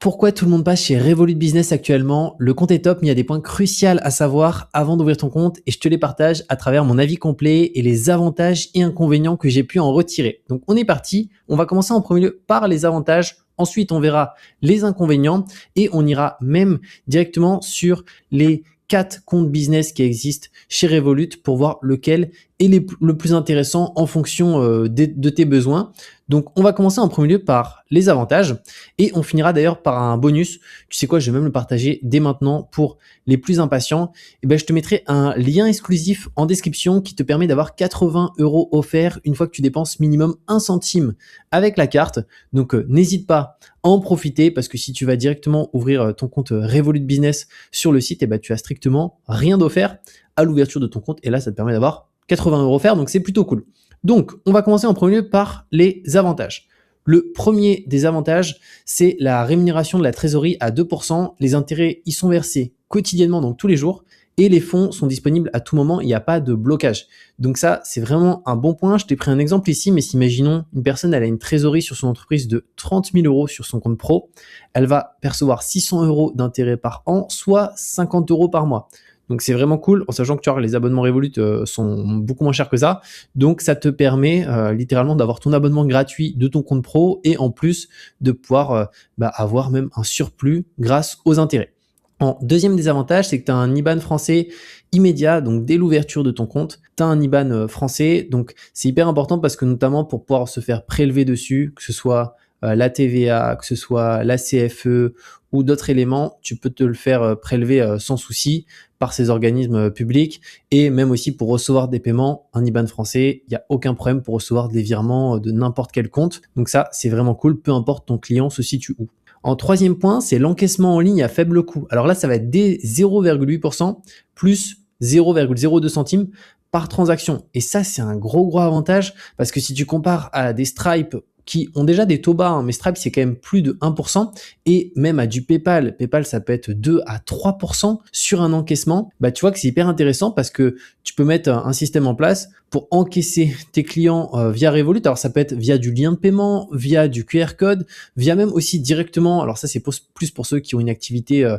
Pourquoi tout le monde passe chez Revolut Business actuellement? Le compte est top, mais il y a des points cruciaux à savoir avant d'ouvrir ton compte et je te les partage à travers mon avis complet et les avantages et inconvénients que j'ai pu en retirer. Donc on est parti, on va commencer en premier lieu par les avantages, ensuite on verra les inconvénients et on ira même directement sur les 4 comptes business qui existent chez Revolut pour voir lequel est le plus intéressant en fonction de tes besoins. Donc on va commencer en premier lieu par les avantages et on finira d'ailleurs par un bonus. Tu sais quoi, je vais même le partager dès maintenant pour les plus impatients. Et ben, je te mettrai un lien exclusif en description qui te permet d'avoir 80 € offerts une fois que tu dépenses minimum 1 centime avec la carte. Donc n'hésite pas à en profiter parce que si tu vas directement ouvrir ton compte Revolut Business sur le site, et ben, tu as strictement rien d'offert à l'ouverture de ton compte et là ça te permet d'avoir 80 € offerts, donc c'est plutôt cool. Donc, on va commencer en premier lieu par les avantages. Le premier des avantages, c'est la rémunération de la trésorerie à 2%. Les intérêts y sont versés quotidiennement, donc tous les jours, et les fonds sont disponibles à tout moment, il n'y a pas de blocage. Donc ça, c'est vraiment un bon point. Je t'ai pris un exemple ici, mais si imaginons une personne, elle a une trésorerie sur son entreprise de 30 000 € sur son compte pro, elle va percevoir 600 € d'intérêt par an, soit 50 € par mois. Donc c'est vraiment cool, en sachant que tu vois, les abonnements Revolut sont beaucoup moins chers que ça. Donc ça te permet littéralement d'avoir ton abonnement gratuit de ton compte pro et en plus de pouvoir avoir même un surplus grâce aux intérêts. En deuxième désavantage, c'est que tu as un IBAN français immédiat, donc dès l'ouverture de ton compte, tu as un IBAN français. Donc c'est hyper important parce que notamment pour pouvoir se faire prélever dessus, que ce soit la TVA, que ce soit la CFE ou d'autres éléments, tu peux te le faire prélever sans souci par ces organismes publics et même aussi pour recevoir des paiements, un IBAN français, il n'y a aucun problème pour recevoir des virements de n'importe quel compte. Donc ça, c'est vraiment cool, peu importe ton client se situe où. En troisième point, c'est l'encaissement en ligne à faible coût. Alors là, ça va être dès 0,8% plus 0,02 centimes par transaction. Et ça, c'est un gros avantage parce que si tu compares à des Stripe qui ont déjà des taux bas, mais Stripe, c'est quand même plus de 1%, et même à du PayPal, ça peut être 2 à 3% sur un encaissement, tu vois que c'est hyper intéressant parce que tu peux mettre un système en place pour encaisser tes clients via Revolut. Alors ça peut être via du lien de paiement, via du QR code, via même aussi directement, alors ça c'est plus pour ceux qui ont une activité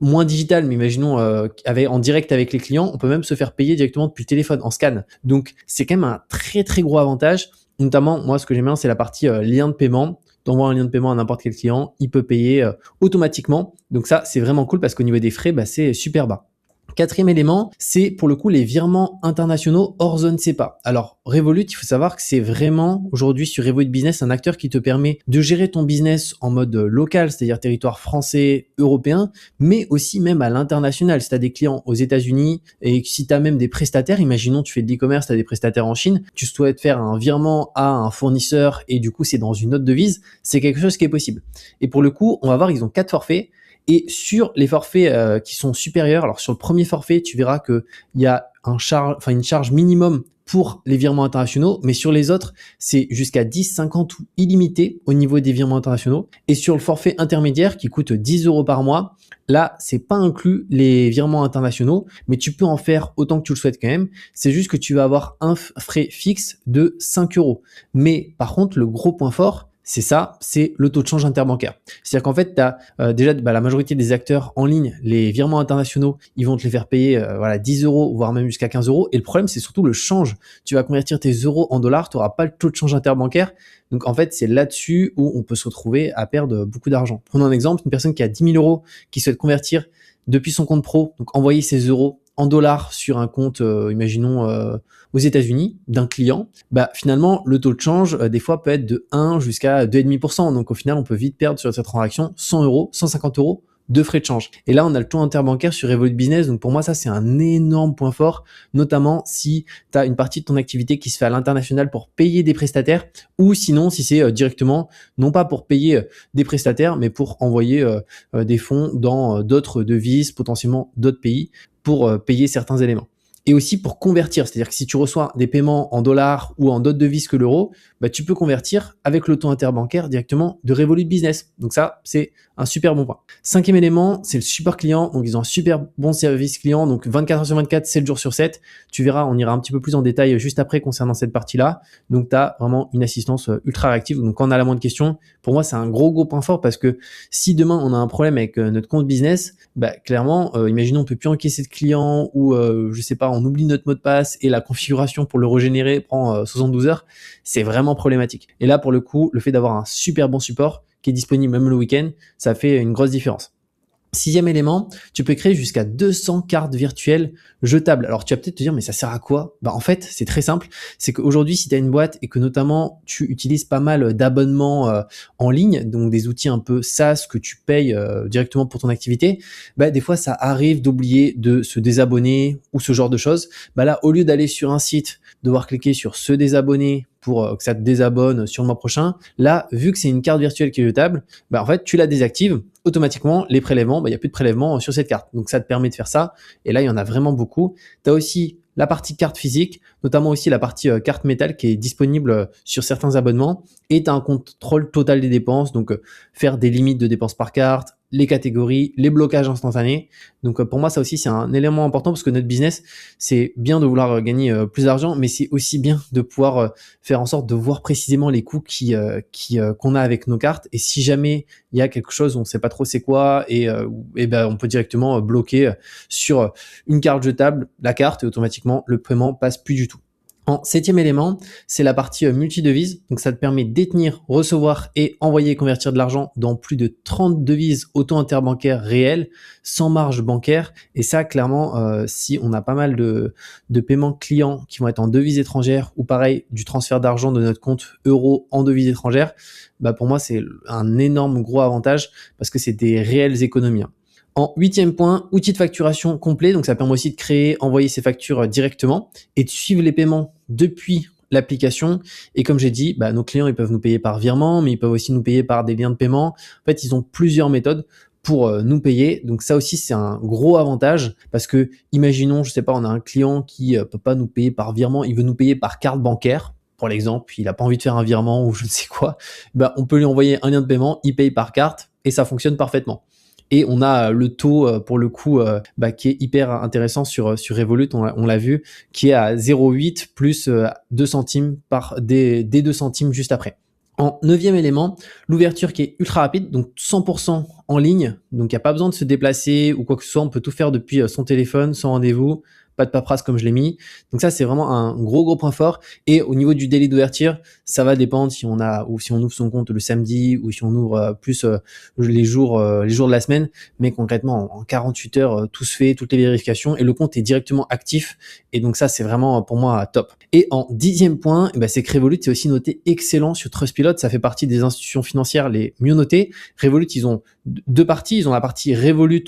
moins digital, mais imaginons en direct avec les clients, on peut même se faire payer directement depuis le téléphone en scan. Donc c'est quand même un très gros avantage. Notamment, moi, ce que j'aime bien, c'est la partie lien de paiement. Tu envoies un lien de paiement à n'importe quel client, il peut payer automatiquement. Donc ça, c'est vraiment cool parce qu'au niveau des frais, c'est super bas. Quatrième élément, c'est pour le coup les virements internationaux hors zone CEPA. Alors Revolut, il faut savoir que c'est vraiment aujourd'hui sur Revolut Business un acteur qui te permet de gérer ton business en mode local, c'est-à-dire territoire français, européen, mais aussi même à l'international. Si tu as des clients aux États-Unis et si tu as même des prestataires, imaginons tu fais de l'e-commerce, tu as des prestataires en Chine, tu souhaites faire un virement à un fournisseur et du coup c'est dans une autre devise, c'est quelque chose qui est possible. Et pour le coup, on va voir, ils ont 4 forfaits. Et sur les forfaits qui sont supérieurs, alors sur le premier forfait, tu verras qu'il y a une charge minimum pour les virements internationaux, mais sur les autres, c'est jusqu'à 10, 50 ou illimité au niveau des virements internationaux. Et sur le forfait intermédiaire qui coûte 10 € par mois, là, c'est pas inclus les virements internationaux, mais tu peux en faire autant que tu le souhaites quand même. C'est juste que tu vas avoir un frais fixe de 5 €. Mais par contre, le gros point fort, c'est le taux de change interbancaire. C'est-à-dire qu'en fait, tu as déjà la majorité des acteurs en ligne, les virements internationaux, ils vont te les faire payer 10 €, voire même jusqu'à 15 €. Et le problème, c'est surtout le change. Tu vas convertir tes euros en dollars, tu n'auras pas le taux de change interbancaire. Donc en fait, c'est là-dessus où on peut se retrouver à perdre beaucoup d'argent. Prenons un exemple, une personne qui a 10 000 € qui souhaite convertir depuis son compte pro, donc envoyer ses euros en dollars sur un compte, imaginons aux États-Unis, d'un client, finalement, le taux de change, des fois, peut être de 1 jusqu'à 2,5%. Donc, au final, on peut vite perdre sur cette transaction 100 €, 150 € de frais de change. Et là, on a le taux interbancaire sur Revolut Business. Donc, pour moi, ça, c'est un énorme point fort, notamment si tu as une partie de ton activité qui se fait à l'international pour payer des prestataires ou sinon, si c'est directement, non pas pour payer des prestataires, mais pour envoyer des fonds dans d'autres devises, potentiellement d'autres pays, pour payer certains éléments. Et aussi pour convertir, c'est-à-dire que si tu reçois des paiements en dollars ou en d'autres devises que l'euro, bah, tu peux convertir avec le taux interbancaire directement de Revolut Business. Donc ça, c'est un super bon point. Cinquième élément, c'est le support client. Donc ils ont un super bon service client. Donc 24 heures sur 24, 7 jours sur 7. Tu verras, on ira un petit peu plus en détail juste après concernant cette partie-là. Donc tu as vraiment une assistance ultra réactive. Donc quand on a la moindre question, pour moi, c'est un gros point fort parce que si demain on a un problème avec notre compte business, bah, clairement, imaginons on peut plus encaisser de clients ou je sais pas, on oublie notre mot de passe et la configuration pour le régénérer prend 72 heures, c'est vraiment problématique. Et là, pour le coup, le fait d'avoir un super bon support qui est disponible même le week-end, ça fait une grosse différence. Sixième élément, tu peux créer jusqu'à 200 cartes virtuelles jetables. Alors tu vas peut-être te dire, mais ça sert à quoi? Bah en fait, c'est très simple. C'est qu'aujourd'hui, si tu as une boîte et que notamment tu utilises pas mal d'abonnements en ligne, donc des outils un peu SaaS que tu payes directement pour ton activité, bah des fois ça arrive d'oublier de se désabonner ou ce genre de choses. Bah là, au lieu d'aller sur un site, devoir cliquer sur se désabonner pour que ça te désabonne sur le mois prochain, là, vu que c'est une carte virtuelle qui est jetable, bah en fait, tu la désactives automatiquement, les prélèvements, il n'y a plus de prélèvements sur cette carte. Donc ça te permet de faire ça. Et là, il y en a vraiment beaucoup. Tu as aussi la partie carte physique, notamment aussi la partie carte métal qui est disponible sur certains abonnements. Et tu as un contrôle total des dépenses, donc faire des limites de dépenses par carte, les catégories, les blocages instantanés. Donc pour moi, ça aussi, c'est un élément important parce que notre business, c'est bien de vouloir gagner plus d'argent, mais c'est aussi bien de pouvoir faire en sorte de voir précisément les coûts qu'on a avec nos cartes. Et si jamais il y a quelque chose, on ne sait pas trop c'est quoi, et ben on peut directement bloquer sur une carte jetable la carte et automatiquement le paiement passe plus du tout. En septième élément, c'est la partie multidevise. Donc, ça te permet de détenir, recevoir et envoyer et convertir de l'argent dans plus de 30 devises auto interbancaires réelles, sans marge bancaire. Et ça, clairement, si on a pas mal de paiements clients qui vont être en devises étrangères ou pareil, du transfert d'argent de notre compte euro en devises étrangères, bah pour moi, c'est un énorme gros avantage parce que c'est des réelles économies. En huitième point, outil de facturation complet. Donc, ça permet aussi de créer, envoyer ses factures directement et de suivre les paiements depuis l'application. Et comme j'ai dit, bah, nos clients, ils peuvent nous payer par virement, mais ils peuvent aussi nous payer par des liens de paiement. En fait, ils ont plusieurs méthodes pour nous payer. Donc, ça aussi, c'est un gros avantage parce que, imaginons, je sais pas, on a un client qui peut pas nous payer par virement, il veut nous payer par carte bancaire. Pour l'exemple, il n'a pas envie de faire un virement ou je ne sais quoi. Bah, on peut lui envoyer un lien de paiement, il paye par carte et ça fonctionne parfaitement. Et on a le taux, pour le coup, qui est hyper intéressant sur Revolut, on l'a vu, qui est à 0,8 plus 2 centimes par des 2 centimes juste après. En neuvième élément, l'ouverture qui est ultra rapide, donc 100% en ligne. Donc, il n'y a pas besoin de se déplacer ou quoi que ce soit. On peut tout faire depuis son téléphone, sans rendez-vous. Pas de paperasse comme je l'ai mis. Donc ça, c'est vraiment un gros point fort. Et au niveau du délai d'ouverture, ça va dépendre si on a ou si on ouvre son compte le samedi ou si on ouvre plus les jours de la semaine. Mais concrètement, en 48 heures, tout se fait, toutes les vérifications et le compte est directement actif. Et donc ça, c'est vraiment pour moi top. Et en 10e point, c'est que Revolut c'est aussi noté excellent sur Trustpilot. Ça fait partie des institutions financières les mieux notées. Revolut, ils ont deux parties. Ils ont la partie Revolut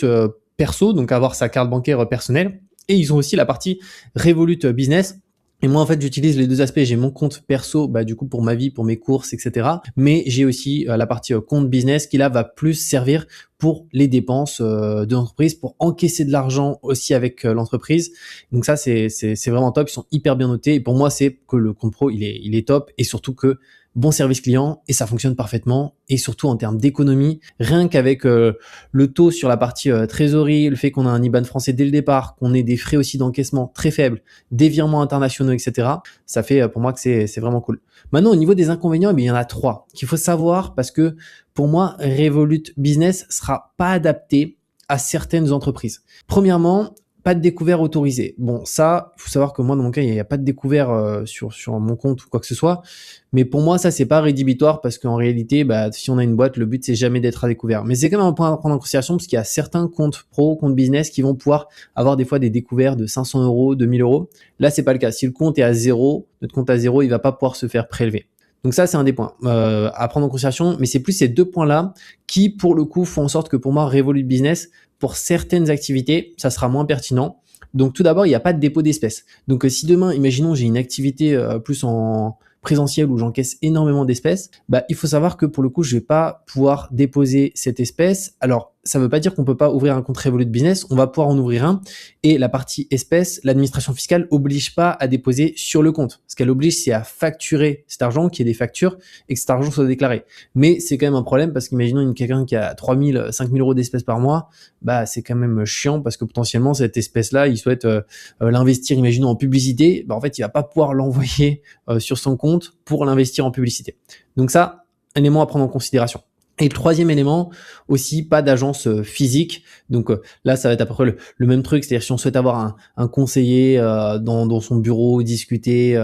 perso, donc avoir sa carte bancaire personnelle. Et ils ont aussi la partie Revolut Business. Et moi, en fait, j'utilise les deux aspects. J'ai mon compte perso, du coup, pour ma vie, pour mes courses, etc. Mais j'ai aussi la partie compte business qui, là, va plus servir pour les dépenses de l'entreprise, pour encaisser de l'argent aussi avec l'entreprise. Donc ça, c'est vraiment top. Ils sont hyper bien notés. Et pour moi, c'est que le compte pro, il est top. Et surtout que bon service client et ça fonctionne parfaitement. Et surtout en termes d'économie, rien qu'avec le taux sur la partie trésorerie, le fait qu'on a un IBAN français dès le départ, qu'on ait des frais aussi d'encaissement très faibles, des virements internationaux, etc. Ça fait pour moi que c'est vraiment cool. Maintenant, au niveau des inconvénients, il y en a 3 qu'il faut savoir parce que pour moi, Revolut Business sera pas adapté à certaines entreprises. Premièrement, pas de découvert autorisé. Bon, ça, il faut savoir que moi, dans mon cas, il n'y a pas de découvert sur mon compte ou quoi que ce soit. Mais pour moi, ça, c'est pas rédhibitoire parce qu'en réalité, si on a une boîte, le but, c'est jamais d'être à découvert. Mais c'est quand même un point à prendre en considération parce qu'il y a certains comptes pro, comptes business qui vont pouvoir avoir des fois des découverts de 500 euros, 2000 euros. Là, c'est pas le cas. Si le compte est à zéro, notre compte à zéro, il va pas pouvoir se faire prélever. Donc ça, c'est un des points à prendre en considération. Mais c'est plus ces 2 points-là qui, pour le coup, font en sorte que pour moi, Revolut Business, pour certaines activités, ça sera moins pertinent. Donc tout d'abord, il n'y a pas de dépôt d'espèces. Donc si demain, imaginons, j'ai une activité plus en présentiel où j'encaisse énormément d'espèces, il faut savoir que pour le coup, je vais pas pouvoir déposer cette espèce. Alors, ça veut pas dire qu'on peut pas ouvrir un compte Revolut Business. On va pouvoir en ouvrir un. Et la partie espèces, l'administration fiscale oblige pas à déposer sur le compte. Ce qu'elle oblige, c'est à facturer cet argent, qu'il y ait des factures et que cet argent soit déclaré. Mais c'est quand même un problème parce qu'imaginons quelqu'un qui a 3 000, 5 000 euros d'espèces par mois, bah, c'est quand même chiant parce que potentiellement, cette espèce-là, il souhaite l'investir, imaginons, en publicité. Bah, en fait, il va pas pouvoir l'envoyer sur son compte pour l'investir en publicité. Donc ça, un élément à prendre en considération. Et le troisième élément, aussi pas d'agence physique. Donc là, ça va être à peu près le même truc. C'est-à-dire si on souhaite avoir un conseiller dans son bureau, discuter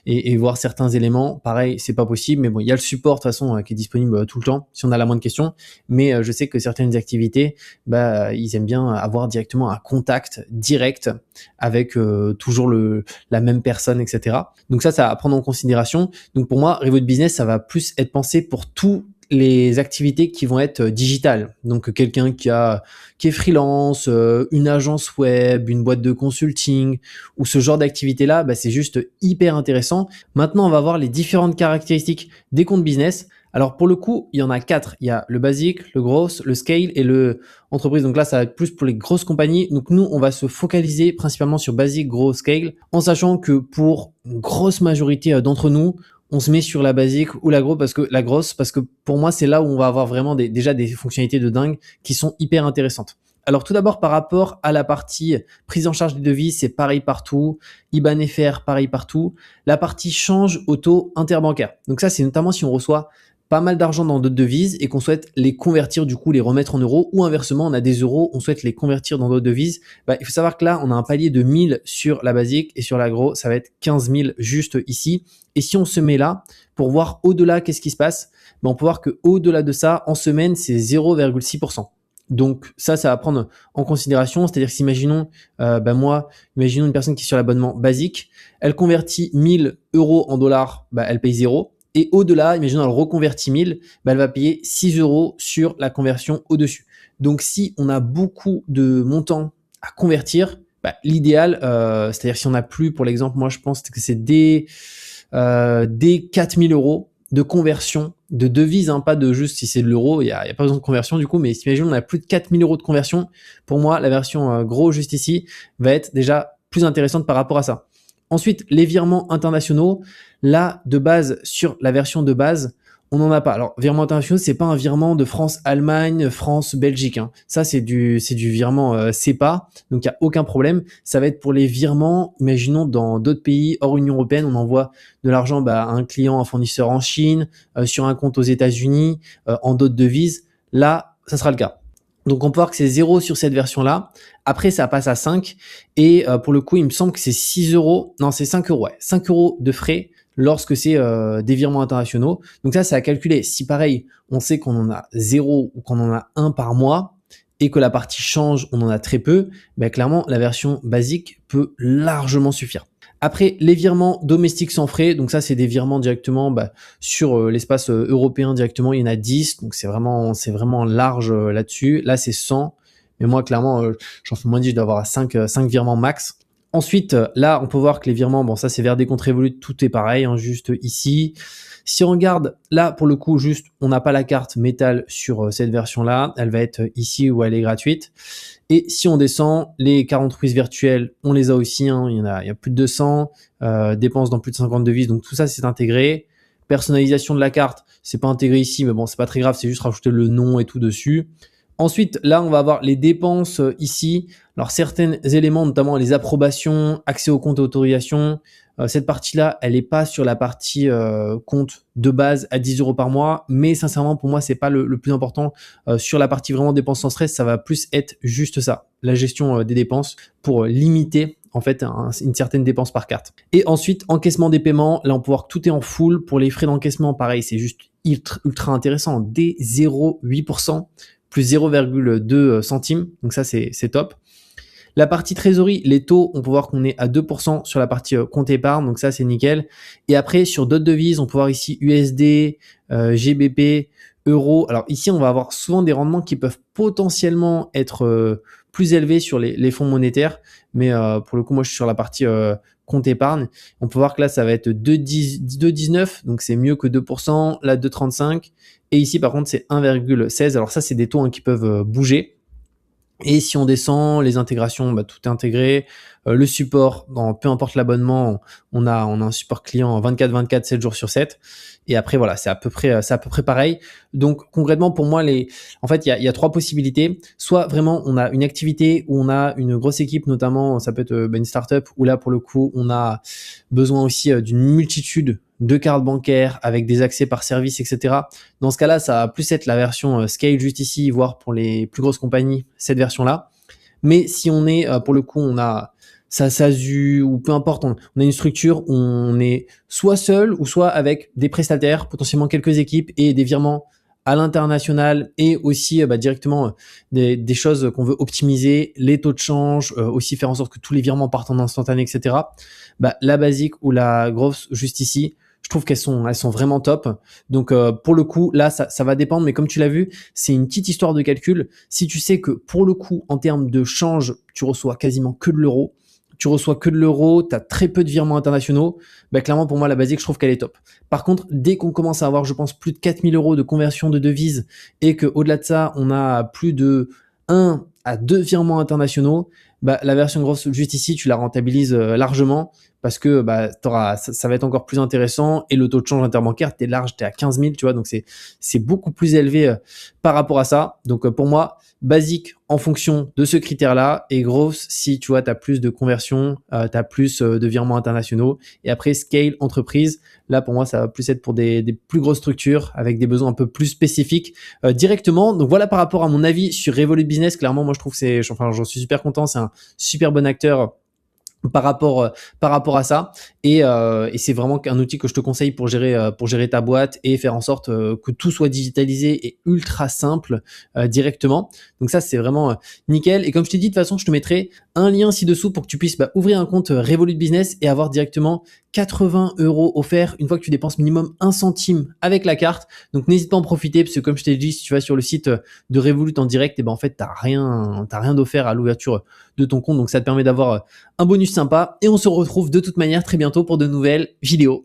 et voir certains éléments, pareil, c'est pas possible. Mais bon, il y a le support de toute façon qui est disponible tout le temps si on a la moindre question. Mais je sais que certaines activités, bah, ils aiment bien avoir directement un contact direct avec toujours la même personne, etc. Donc ça à prendre en considération. Donc pour moi, Revolut Business, ça va plus être pensé pour tout les activités qui vont être digitales. Donc quelqu'un qui est freelance, une agence web, une boîte de consulting ou ce genre d'activité-là, bah, c'est juste hyper intéressant. Maintenant, on va voir les différentes caractéristiques des comptes business. Alors pour le coup, il y en a 4. Il y a le basique, le gros, le scale et le entreprise. Donc là, ça va être plus pour les grosses compagnies. Donc nous, on va se focaliser principalement sur basique, gros, scale, en sachant que pour une grosse majorité d'entre nous, on se met sur la basique ou la grosse parce que pour moi, c'est là où on va avoir vraiment déjà des fonctionnalités de dingue qui sont hyper intéressantes. Alors tout d'abord, par rapport à la partie prise en charge des devises, c'est pareil partout. IBAN FR, pareil partout. La partie change auto interbancaire. Donc ça, c'est notamment si on reçoit pas mal d'argent dans d'autres devises et qu'on souhaite les convertir, du coup, les remettre en euros, ou inversement, on a des euros, on souhaite les convertir dans d'autres devises. Bah, il faut savoir que là, on a un palier de 1000 sur la basique et sur l'agro, ça va être 15 000 juste ici. Et si on se met là, pour voir au-delà, qu'est-ce qui se passe, bah, on peut voir que au-delà de ça, en semaine, c'est 0,6%. Donc ça va prendre en considération. C'est-à-dire que si imaginons une personne qui est sur l'abonnement basique, elle convertit 1000 euros en dollars, bah, elle paye 0. Et au-delà, imaginons elle reconvertit 1000, bah, elle va payer 6 euros sur la conversion au-dessus. Donc si on a beaucoup de montants à convertir, bah, l'idéal, c'est-à-dire si on n'a plus, pour l'exemple, moi je pense que c'est dès 4000 euros de conversion de devise, hein, pas de juste si c'est de l'euro, il y a pas besoin de conversion du coup, mais si imaginons on a plus de 4000 euros de conversion, pour moi la version gros juste ici va être déjà plus intéressante par rapport à ça. Ensuite, les virements internationaux, là de base sur la version de base, on n'en a pas. Alors, virement international, c'est pas un virement de France-Allemagne, France-Belgique, hein. Ça, c'est du virement CEPA, donc il n'y a aucun problème. Ça va être pour les virements, imaginons dans d'autres pays hors Union européenne, on envoie de l'argent à un client, un fournisseur en Chine, sur un compte aux États-Unis, en d'autres devises. Là, ça sera le cas. Donc on peut voir que c'est 0 sur cette version-là. Après, ça passe à 5. Et pour le coup, il me semble que c'est 6 euros. Non, c'est 5 euros. Ouais. 5 euros de frais lorsque c'est des virements internationaux. Donc ça, c'est à calculer. Si pareil, on sait qu'on en a 0 ou qu'on en a 1 par mois et que la partie change, on en a très peu, ben clairement, la version basique peut largement suffire. Après, les virements domestiques sans frais, donc ça, c'est des virements directement sur l'espace européen directement. Il y en a 10, donc c'est vraiment large là-dessus. Là, c'est 100, mais moi, clairement, j'en fais moins de 10, je dois avoir 5 virements max. Ensuite, là, on peut voir que les virements, bon, ça, c'est vers des comptes Revolut, tout est pareil, hein, juste ici. Si on regarde, là, pour le coup, juste, on n'a pas la carte métal sur cette version-là. Elle va être ici où elle est gratuite. Et si on descend, les 40 entreprises virtuelles, on les a aussi, hein, il y a plus de 200, dépenses dans plus de 50 devises, donc tout ça, c'est intégré. Personnalisation de la carte, c'est pas intégré ici, mais bon, c'est pas très grave, c'est juste rajouter le nom et tout dessus. Ensuite, là, on va avoir les dépenses ici. Alors, certains éléments, notamment les approbations, accès au compte et autorisation, cette partie-là, elle n'est pas sur la partie compte de base à 10 euros par mois, mais sincèrement, pour moi, c'est pas le plus important. Sur la partie vraiment dépenses sans stress, ça va plus être juste ça, la gestion des dépenses pour limiter en fait une certaine dépense par carte. Et ensuite, encaissement des paiements, là, on peut voir que tout est en full. Pour les frais d'encaissement, pareil, c'est juste ultra intéressant, dès 0,8%. Plus 0,2 centimes, donc ça c'est top. La partie trésorerie, les taux, on peut voir qu'on est à 2% sur la partie compte épargne, donc ça c'est nickel. Et après sur d'autres devises, on peut voir ici USD, GBP, euros. Alors ici, on va avoir souvent des rendements qui peuvent potentiellement être plus élevés sur les fonds monétaires, mais pour le coup, moi, je suis sur la partie compte épargne. On peut voir que là, ça va être 2,19, donc c'est mieux que 2%, là 2,35, et ici, par contre, c'est 1,16. Alors ça, c'est des taux qui peuvent bouger. Et si on descend, les intégrations, bah, tout est intégré. Le support, peu importe l'abonnement, on a un support client 24/24, 7 jours sur 7. Et après, voilà, c'est à peu près pareil. Donc, concrètement, pour moi, en fait, il y a trois possibilités. Soit vraiment, on a une activité où on a une grosse équipe, notamment, ça peut être une startup, où là, pour le coup, on a besoin aussi d'une multitude de cartes bancaires avec des accès par service, etc. Dans ce cas-là, ça va plus être la version Scale juste ici, voire pour les plus grosses compagnies, cette version-là. Mais si on est, pour le coup, on a sa SASU ou peu importe, on a une structure où on est soit seul ou soit avec des prestataires, potentiellement quelques équipes et des virements à l'international et aussi directement des choses qu'on veut optimiser, les taux de change, aussi faire en sorte que tous les virements partent en instantané, etc. La basique ou la grosse juste ici, je trouve elles sont vraiment top. Donc pour le coup, là, ça va dépendre, mais comme tu l'as vu, c'est une petite histoire de calcul. Si tu sais que pour le coup, en termes de change, tu reçois quasiment que de l'euro, tu as très peu de virements internationaux, clairement pour moi la basique, je trouve qu'elle est top. Par contre, dès qu'on commence à avoir, je pense, plus de 4 000 euros de conversion de devises et qu'au-delà de ça, on a plus de 1 à 2 virements internationaux, la version grosse juste ici, tu la rentabilises largement parce que ça va être encore plus intéressant et le taux de change interbancaire, t'es large, t'es à 15 000, tu vois, donc c'est beaucoup plus élevé par rapport à ça. Donc pour moi, basique en fonction de ce critère-là et grosse si tu vois, tu as plus de conversion, tu as plus de virements internationaux. Et après, scale entreprise, là pour moi, ça va plus être pour des plus grosses structures avec des besoins un peu plus spécifiques directement. Donc voilà par rapport à mon avis sur Revolut Business. Clairement, moi je trouve que j'en suis super content, c'est un super bon acteur par rapport à ça et c'est vraiment un outil que je te conseille pour gérer ta boîte et faire en sorte que tout soit digitalisé et ultra simple directement. Donc ça c'est vraiment nickel. Et comme je t'ai dit, de toute façon je te mettrai un lien ci-dessous pour que tu puisses ouvrir un compte Revolut Business et avoir directement 80 euros offerts une fois que tu dépenses minimum 1 centime avec la carte. Donc n'hésite pas à en profiter parce que comme je t'ai dit, si tu vas sur le site de Revolut en direct, en fait t'as rien d'offert à l'ouverture de ton compte. Donc ça te permet d'avoir un bonus sympa et on se retrouve de toute manière très bientôt pour de nouvelles vidéos.